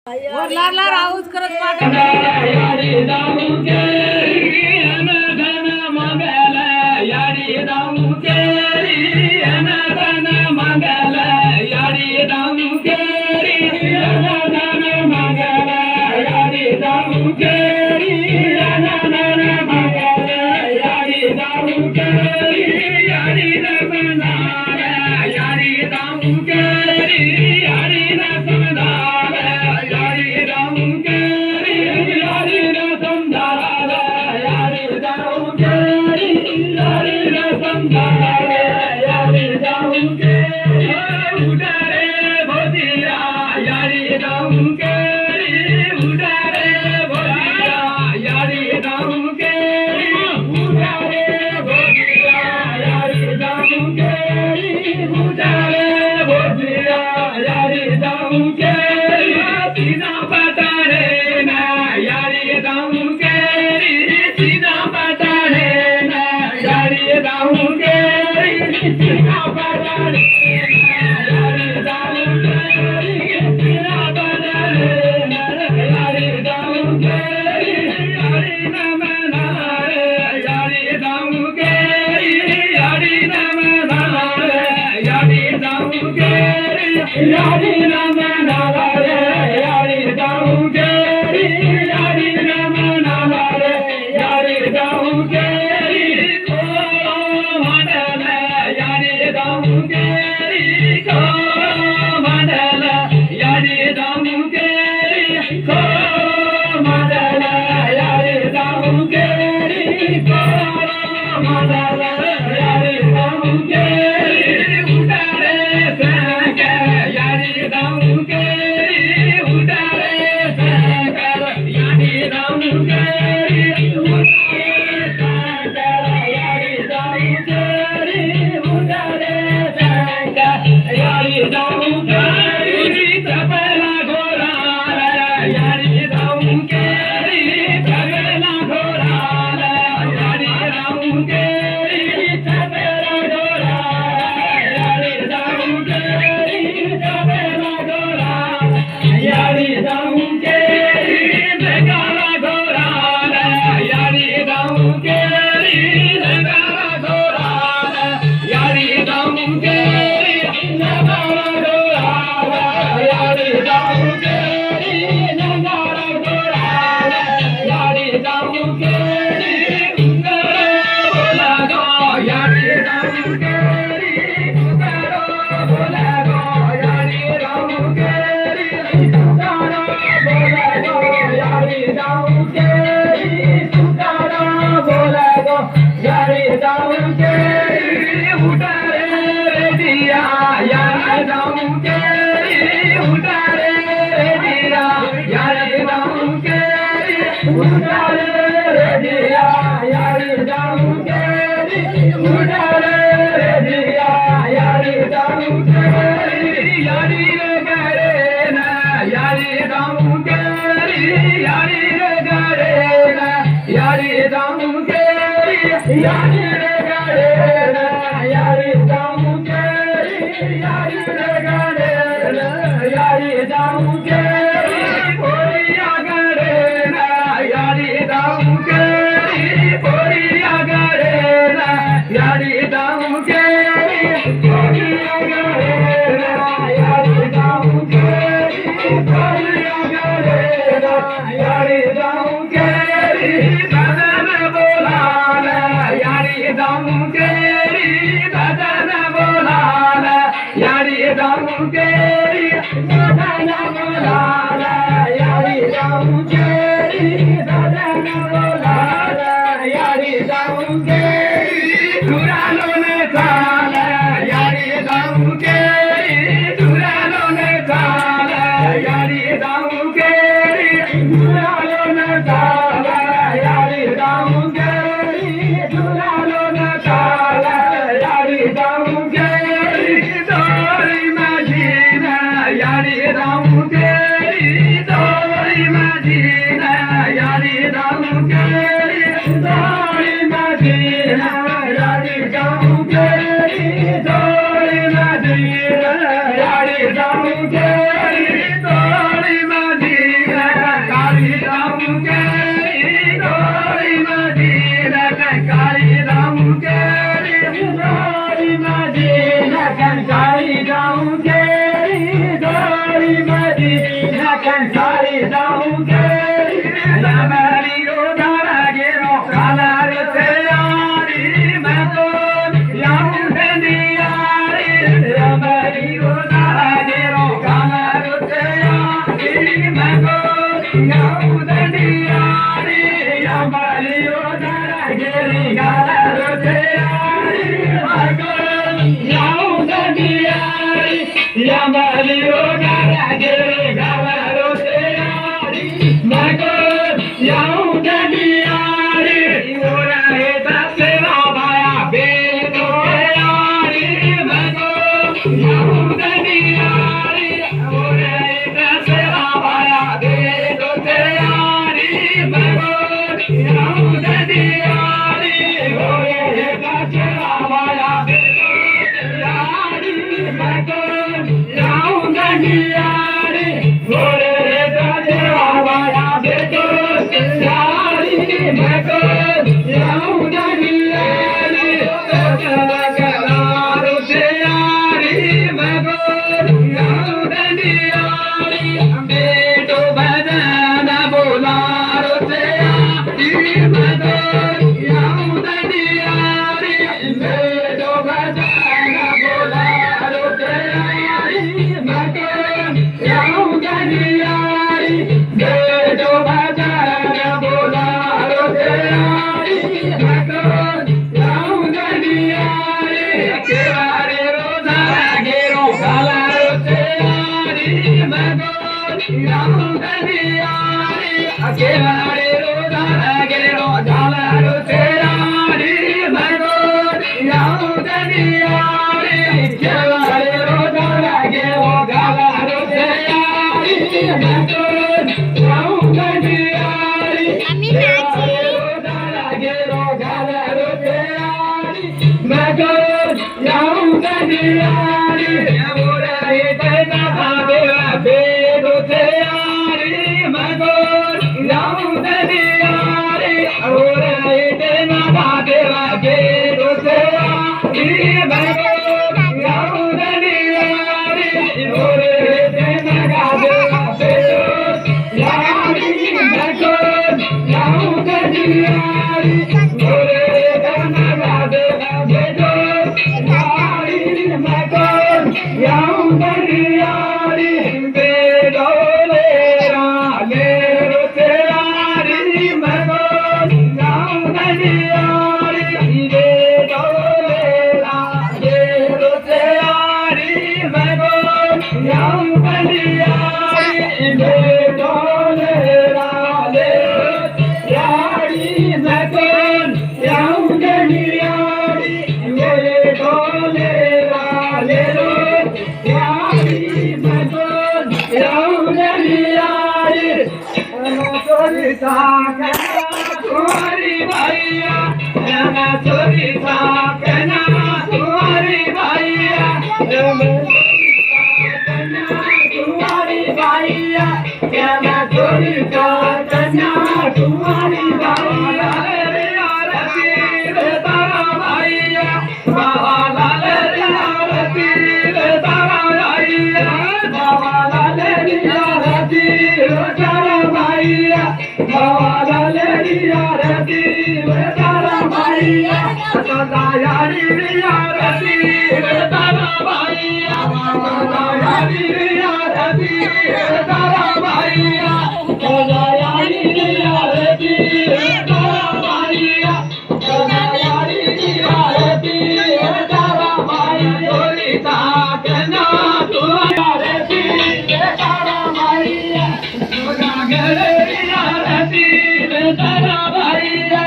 वर लार आवाज करत पाठ यारी जाऊ केरी अनधन मंगल यारी जाऊ केरी अनधन मंगल यारी जाऊ केरी अनधन मंगल यारी जाऊ केरी अनधन मंगल यारी जाऊ केरी यारी रसनार यारी जाऊ केरी यारी रसनार यारी जाऊ केरी यारी रसनार यारी जाऊ केरी यारी रसनार यारी जाऊ केरी उडारे भोजिया यारी जाऊ केरी उडारे भोजिया यारी जाऊ केरी उडारे भोजिया यारी जाऊ केरी उडारे भोजिया यारी जाऊ केरी सीना पटारे ना यारी जाऊ केरी सीना पटारे ना यारी जाऊ केरी सीना पटारे ना यारी जाऊ केरी सीना पटारे ना यारी जाऊ केरी यारी नमनारे यारी जाऊ केरी यारी नमनारे यारी जाऊ केरी यारी नमनारे यारी जाऊ केरी यारी नमनारे यारी जाऊ केरी को मंडल यारी जाऊ केरी को मंडल यारी जाऊ केरी को मंडल यारी जाऊ केरी को मंडल यारी जाऊ केरी उडारे संग यारी जाऊ केरी उडारे संग यारी जाऊ केरी उडारे संग यारी जाऊ केरी उडारे संग यारी जाऊ केरी तबला घोराल यारी जाऊ केरी तबला घोराल यारी जाऊ केरी तबला घोराल यारी जाऊ केरी तबला घोराल यारी जाऊ केरी जगाला घोराल यारी जाऊ केरी जगाला घोराल यारी जाऊ केरी जगाला घोराल यारी जाऊ केरी जगाला घोराल यारी जाऊ केरी उंगर बोला गो यारी जाऊ केरी उंगर बोला गो यारी जाऊ केरी उंगर बोला गो यारी जाऊ केरी उंगर बोला गो यारी जाऊ केरी उडारे दिया यारी जाऊ केरी उडारे दिया यारी जाऊ केरी उडारे दिया यारी जाऊ केरी उडारे दिया यारी जाऊ केरी यारी रे गरे ना यारी जाऊ केरी यारी रे गरे ना यारी जाऊ केरी यारी रे गरे ना यारी जाऊ केरी यारी रे गरे ना यारी जाऊ केरी पोरिया गरे ना यारी जाऊ केरी पोरिया गरे ना यारी जाऊ केरी पोरिया गरे ना यारी जाऊ केरी पोरिया गरे ना यारी जाऊ केरी बदन बोलाल यारी जाऊ केरी बदन बोलाल यारी जाऊ केरी बदन बोलाल यारी जाऊ केरी बदन बोलाल यारी जाऊ केरी दुरालो ने चाल यारी जाऊ केरी दुरालो ने चाल यारी जाऊ केरी दुरालो ने चाल यारी जाऊ केरी दुरालो ने चाल यारी जाऊ केरी दोरी माझीना यारी जाऊ केरी दोरी माझीना यारी जाऊ केरी दोरी माझीना यारी जाऊ केरी दोरी माझीना यारी जाऊ केरी दोरी माझी कंसारी जाऊं तेरी यारी रोजारा गेरो कालार से यारी मैं तो याऊं तेरी यारी यारी रोजारा गेरो कालार से यारी मैं तो याऊं तेरी यारी यारी रोजारा गेरी कालार से यारी मैं तो याऊं तेरी यारी यारी रोजारा गेरी कालार से यारी मैं तो याऊं तेरी यारी ओरा है दसे बाबा बेटो यारी मैं तो याऊं तेरी यारी ओरा है दसे बाबा बेटो यारी मैं तो याऊं तेरी यारी ओरा है दसे बाबा बेटो यारी मैं तो याऊं तेरी यारी ओरा है दसे बाबा बेटो यारी मैं तो याऊं तेरी यारी कलारो से यारी मैं तो याऊं तेरी यारी बेटो बजाना बोलारो से यारी मैं तो याऊं तेरी यारी बेटो बजाना बोलारो से यारी मैं तो याऊं तेरी यारी बेटो बजाना बोलारो से यारी मैं तो याऊं तेरी यारी केवारे रोजा गेरो कालारो से यारी मैं तो याऊं तेरी यारी केवारे रोजा गेरो कालारो से यारी मैं तो याऊं तेरी यारी केवारे रोजा गेरो कालारो से यारी मैं तो याऊं तेरी यारी केवारे रोजा गेरो कालारो से यारी मैं तो याऊं तेरी यारी ओरा है तेरा देवा बेटो से यारी मैं तो याऊं तेरी यारी ओरा है तेरा देवा बेटो से यारी मैं तो याऊं तेरी यारी ओरा है तेरा देवा बेटो यारी मैं तो याऊं तेरी यारी ओरा है तेरा देवा बेटो यारी मैं तो याऊं तेरी यारी बेटो लेरा लेरो से यारी मैं तो याऊं तेरी यारी बेटो लेरा लेरो से यारी मैं तो याऊं तेरी यारी बेटो लेरा लेरो यारी मैं तो याऊं तेरी यारी बेटो लेरा लेरो यारी मैं तो याऊं तेरी यारी चोरी साकना तुम्हारी भैया मैं चोरी साकना तुम्हारी भैया तुम्हारी भैया क्या मैं चोरी साकना तुम्हारी भैया आरती रे तारा भैया बाबा लाल रे आरती रे तारा भैया बाबा लाल रे आरती रे तारा भैया बाबा लाल रे आरती रे तारा भैया सदा यारी रे आरती रे तारा भैया सदा यारी रे आरती रे तारा भैया सदा यारी रे आरती रे तारा भैया सदा यारी रे आरती रे तारा भैया चोरी साकना तुम्हारी रे तारा भैया सदा रे आरती रे तारा भैया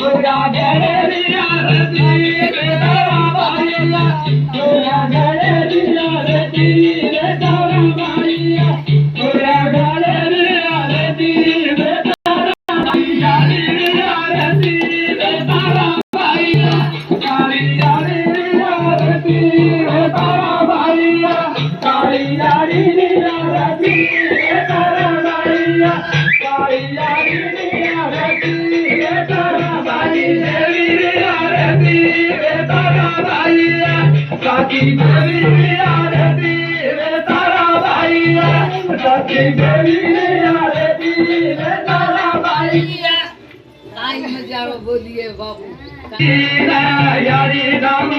सदा रे आरती रे तारा भैया सदा रे आरती रे तारा भैया सदा रे आरती रे तारा भैया रे आरती रे तारा भैया काली यारी रे आरती रे तारा भैया काली यारी रे आरती रे तारा भैया काली यारी रे आरती रे तारा भैया रे आरती रे तारा भैया काकी देवी रे आरती रे तारा भैया सती देवी आरती रे ताराबाई काय मजा बोलिए बाबू यारी राम